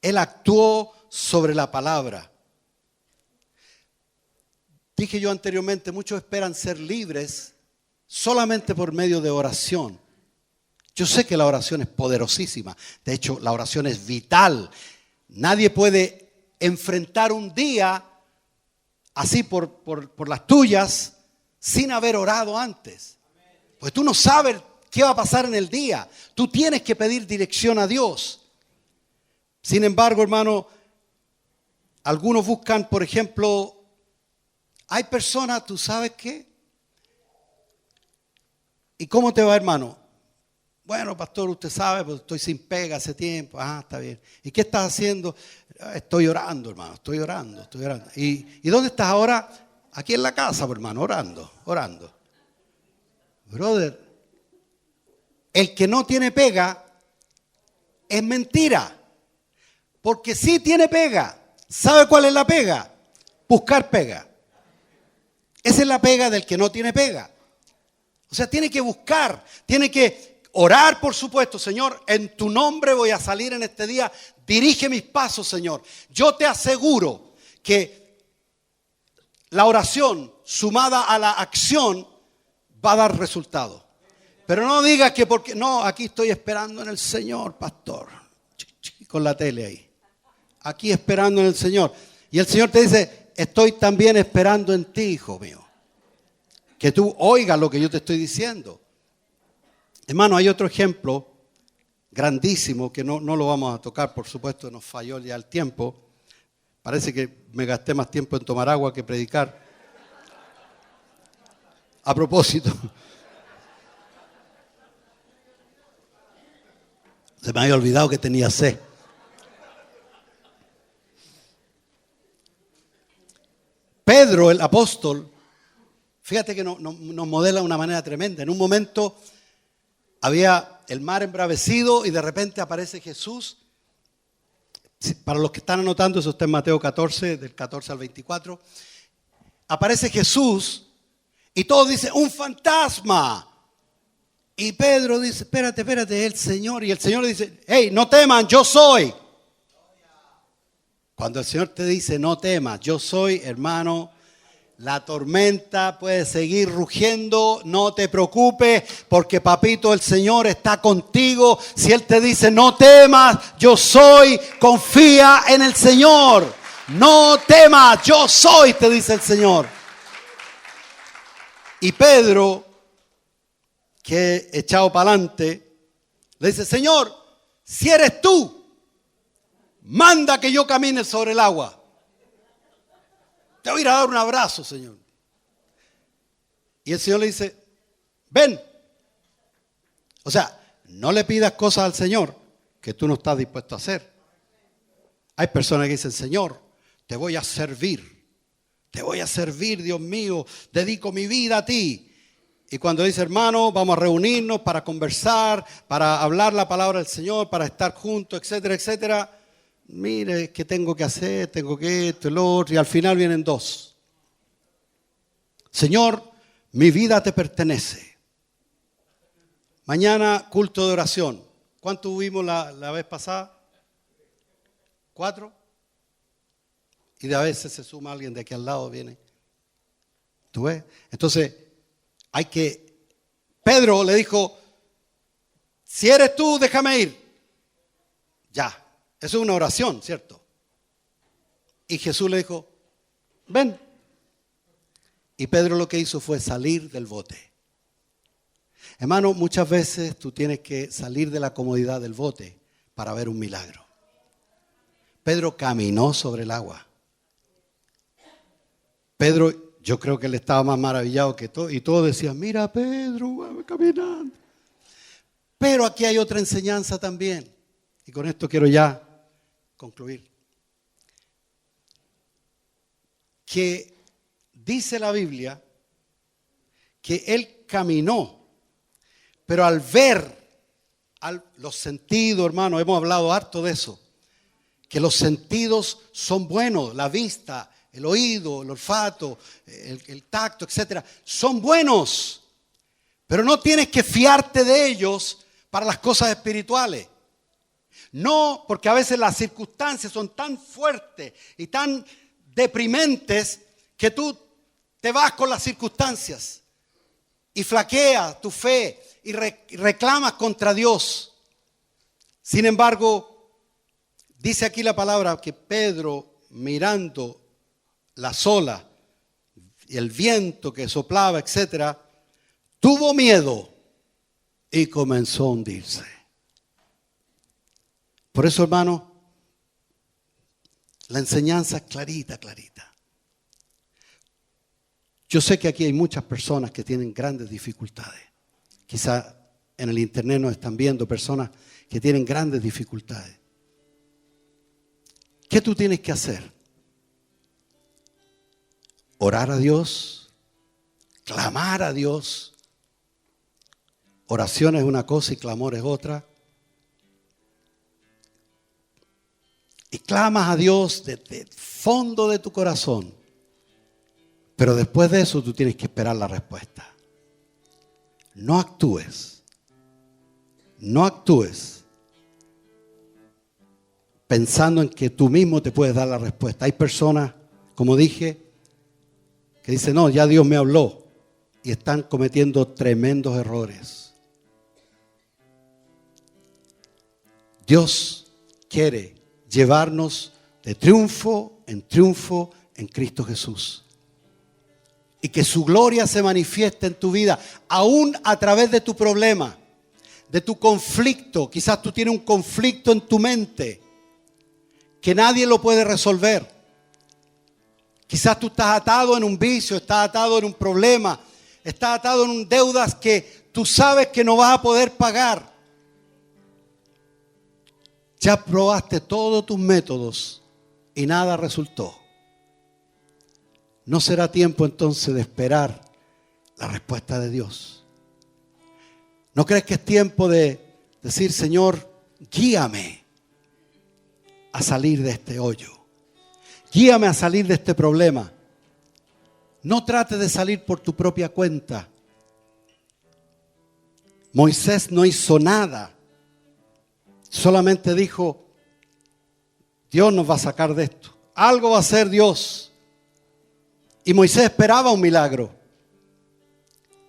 Él actuó sobre la palabra. Dije yo anteriormente, muchos esperan ser libres solamente por medio de oración. Yo sé que la oración es poderosísima. De hecho, la oración es vital. Nadie puede enfrentar un día así por las tuyas sin haber orado antes. Pues tú no sabes qué va a pasar en el día. Tú tienes que pedir dirección a Dios. Sin embargo, hermano, algunos buscan, por ejemplo, hay personas, ¿tú sabes qué? ¿Y cómo te va, hermano? Bueno, pastor, usted sabe, pues estoy sin pega hace tiempo. Ah, está bien. ¿Y qué estás haciendo? Estoy orando, hermano, estoy orando. ¿Y dónde estás ahora? Aquí en la casa, pues, hermano, orando. Brother, el que no tiene pega es mentira. Porque sí tiene pega. ¿Sabe cuál es la pega? Buscar pega. Esa es la pega del que no tiene pega. O sea, tiene que buscar, tiene que orar, por supuesto. Señor, en tu nombre voy a salir en este día. Dirige mis pasos, Señor. Yo te aseguro que la oración sumada a la acción va a dar resultado. Pero no digas que porque, no, aquí estoy esperando en el Señor, pastor. Con la tele ahí. Aquí esperando en el Señor. Y el Señor te dice, estoy también esperando en ti, hijo mío. Que tú oigas lo que yo te estoy diciendo. Hermano, hay otro ejemplo grandísimo que no lo vamos a tocar, por supuesto, nos falló ya el tiempo. Parece que me gasté más tiempo en tomar agua que predicar. A propósito. Se me había olvidado que tenía sed. Pedro, el apóstol, fíjate que nos modela de una manera tremenda. En un momento había el mar embravecido y de repente aparece Jesús. Para los que están anotando, eso está en Mateo 14, del 14 al 24. Aparece Jesús y todos dicen, ¡un fantasma! Y Pedro dice, espérate, es el Señor. Y el Señor le dice, hey, no teman, yo soy. Cuando el Señor te dice, no temas, yo soy, hermano, La tormenta puede seguir rugiendo, no te preocupes, porque papito el Señor está contigo. Si Él te dice no temas, yo soy, confía en el Señor. No temas, yo soy, te dice el Señor. Y Pedro, que echado para adelante, le dice, Señor, si eres tú, manda que yo camine sobre el agua. Te voy a ir a dar un abrazo, Señor. Y el Señor le dice, ven. O sea, no le pidas cosas al Señor que tú no estás dispuesto a hacer. Hay personas que dicen, Señor, te voy a servir. Te voy a servir, Dios mío. Dedico mi vida a ti. Y cuando dice, hermano, vamos a reunirnos para conversar, para hablar la palabra del Señor, para estar juntos, etcétera, etcétera. Mire, ¿qué tengo que hacer? Tengo que esto, el otro. Y al final vienen dos. Señor, mi vida te pertenece. Mañana, culto de oración. ¿Cuánto tuvimos la vez pasada? 4. Y de a veces se suma alguien de aquí al lado, viene. ¿Tú ves? Entonces, Pedro le dijo, si eres tú, déjame ir. Ya. Eso es una oración, ¿cierto? Y Jesús le dijo, ven. Y Pedro lo que hizo fue salir del bote. Hermano, muchas veces tú tienes que salir de la comodidad del bote para ver un milagro. Pedro caminó sobre el agua. Pedro, yo creo que él estaba más maravillado que todo. Y todos decían, mira Pedro, va caminando. Pero aquí hay otra enseñanza también. Y con esto quiero ya concluir. Que dice la Biblia que él caminó, pero al ver los sentidos, hermano, hemos hablado harto de eso, que los sentidos son buenos, la vista, el oído, el olfato, el tacto, etcétera, son buenos, pero no tienes que fiarte de ellos para las cosas espirituales. No, porque a veces las circunstancias son tan fuertes y tan deprimentes que tú te vas con las circunstancias y flaqueas tu fe y reclamas contra Dios. Sin embargo, dice aquí la palabra que Pedro, mirando las olas y el viento que soplaba, etcétera, tuvo miedo y comenzó a hundirse. Por eso, hermano, la enseñanza es clarita, clarita. Yo sé que aquí hay muchas personas que tienen grandes dificultades. Quizá en el internet nos están viendo personas que tienen grandes dificultades. ¿Qué tú tienes que hacer? Orar a Dios, clamar a Dios. Oración es una cosa y clamor es otra. Y clamas a Dios desde el fondo de tu corazón. Pero después de eso tú tienes que esperar la respuesta. No actúes. No actúes pensando en que tú mismo te puedes dar la respuesta. Hay personas, como dije, que dicen, no, ya Dios me habló. Y están cometiendo tremendos errores. Dios quiere llevarnos de triunfo en Cristo Jesús. Y que su gloria se manifieste en tu vida, aún a través de tu problema, de tu conflicto. Quizás tú tienes un conflicto en tu mente que nadie lo puede resolver. Quizás tú estás atado en un vicio, estás atado en un problema, estás atado en deudas que tú sabes que no vas a poder pagar. Ya probaste todos tus métodos y nada resultó. ¿No será tiempo entonces de esperar la respuesta de Dios? ¿No crees que es tiempo de decir, Señor, guíame a salir de este hoyo? Guíame a salir de este problema. No trates de salir por tu propia cuenta. Moisés no hizo nada. Solamente dijo, Dios nos va a sacar de esto. Algo va a hacer Dios. Y Moisés esperaba un milagro.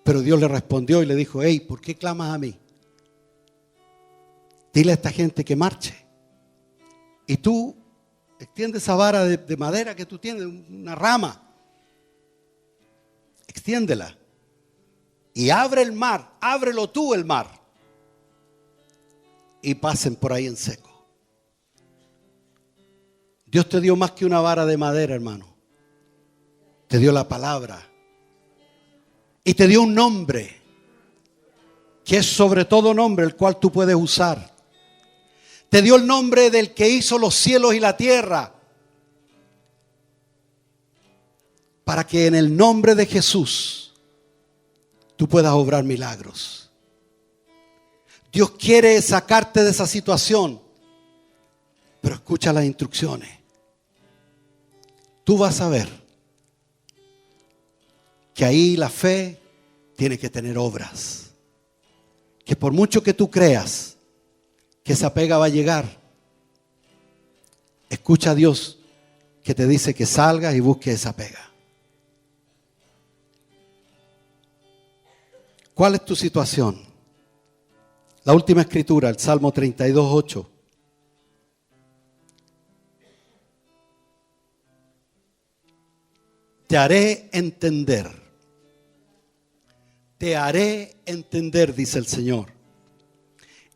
Pero Dios le respondió y le dijo: hey, ¿por qué clamas a mí? Dile a esta gente que marche. Y tú extiende esa vara de madera que tú tienes, una rama. Extiéndela. Y abre el mar, ábrelo tú el mar. Y pasen por ahí en seco. Dios te dio más que una vara de madera, hermano. Te dio la palabra. Y te dio un nombre, que es sobre todo nombre, el cual tú puedes usar. Te dio el nombre del que hizo los cielos y la tierra. Para que en el nombre de Jesús tú puedas obrar milagros. Dios quiere sacarte de esa situación. Pero escucha las instrucciones. Tú vas a ver que ahí la fe tiene que tener obras. Que por mucho que tú creas que esa pega va a llegar, escucha a Dios que te dice que salgas y busques esa pega. ¿Cuál es tu situación? La última escritura, el Salmo 32:8. Te haré entender, dice el Señor,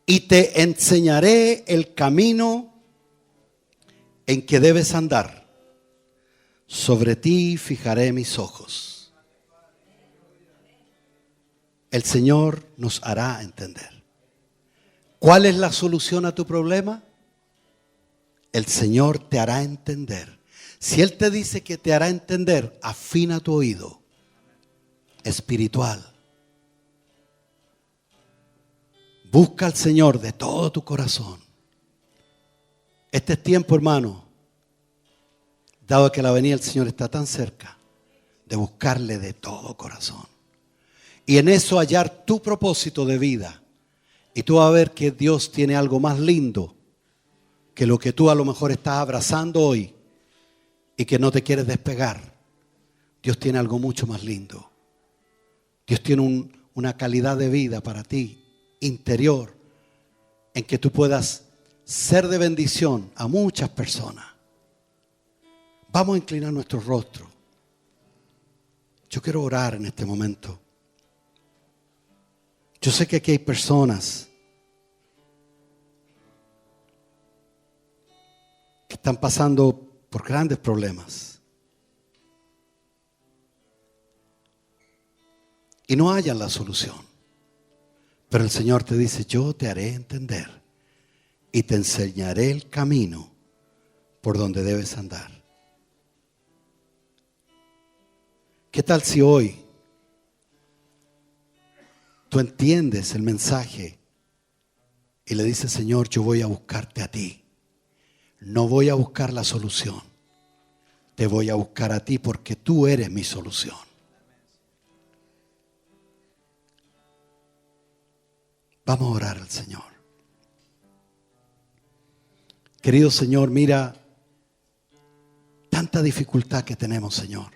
y te enseñaré el camino en que debes andar. Sobre ti fijaré mis ojos. El Señor nos hará entender. ¿Cuál es la solución a tu problema? El Señor te hará entender. Si Él te dice que te hará entender, afina tu oído espiritual. Busca al Señor de todo tu corazón. Este es tiempo, hermano, dado que la venida del Señor está tan cerca, de buscarle de todo corazón. Y en eso hallar tu propósito de vida. Y tú vas a ver que Dios tiene algo más lindo que lo que tú a lo mejor estás abrazando hoy y que no te quieres despegar. Dios tiene algo mucho más lindo. Dios tiene una calidad de vida para ti, interior, en que tú puedas ser de bendición a muchas personas. Vamos a inclinar nuestro rostro. Yo quiero orar en este momento. Yo sé que aquí hay personas que están pasando por grandes problemas y no hallan la solución. Pero el Señor te dice: yo te haré entender y te enseñaré el camino por donde debes andar. ¿Qué tal si hoy tú entiendes el mensaje y le dices: Señor, yo voy a buscarte a ti? No voy a buscar la solución. Te voy a buscar a ti porque tú eres mi solución. Vamos a orar al Señor. Querido Señor, mira tanta dificultad que tenemos, Señor.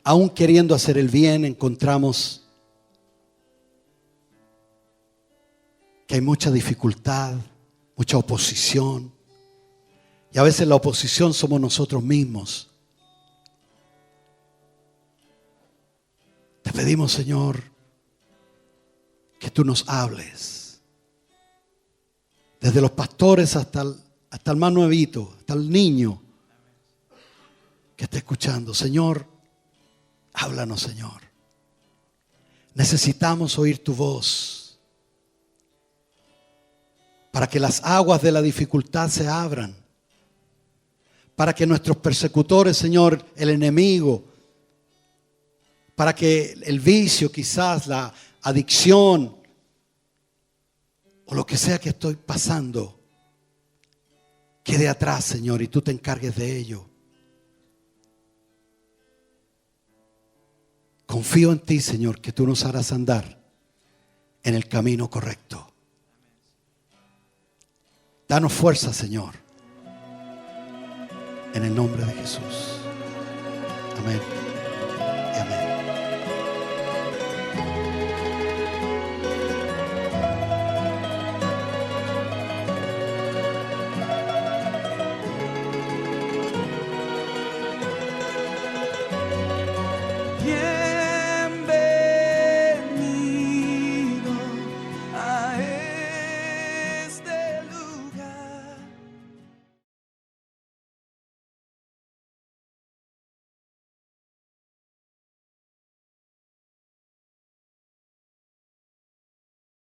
Aún queriendo hacer el bien, encontramos que hay mucha dificultad, mucha oposición. Y a veces la oposición somos nosotros mismos. Te pedimos, Señor, que tú nos hables. Desde los pastores hasta el más nuevito, hasta el niño que está escuchando. Señor, háblanos, Señor. Necesitamos oír tu voz para que las aguas de la dificultad se abran. Para que nuestros persecutores, Señor, el enemigo, para que el vicio, quizás la adicción o lo que sea que estoy pasando, quede atrás, Señor, y tú te encargues de ello. Confío en ti, Señor, que tú nos harás andar en el camino correcto. Danos fuerza, Señor, en el nombre de Jesús. Amén.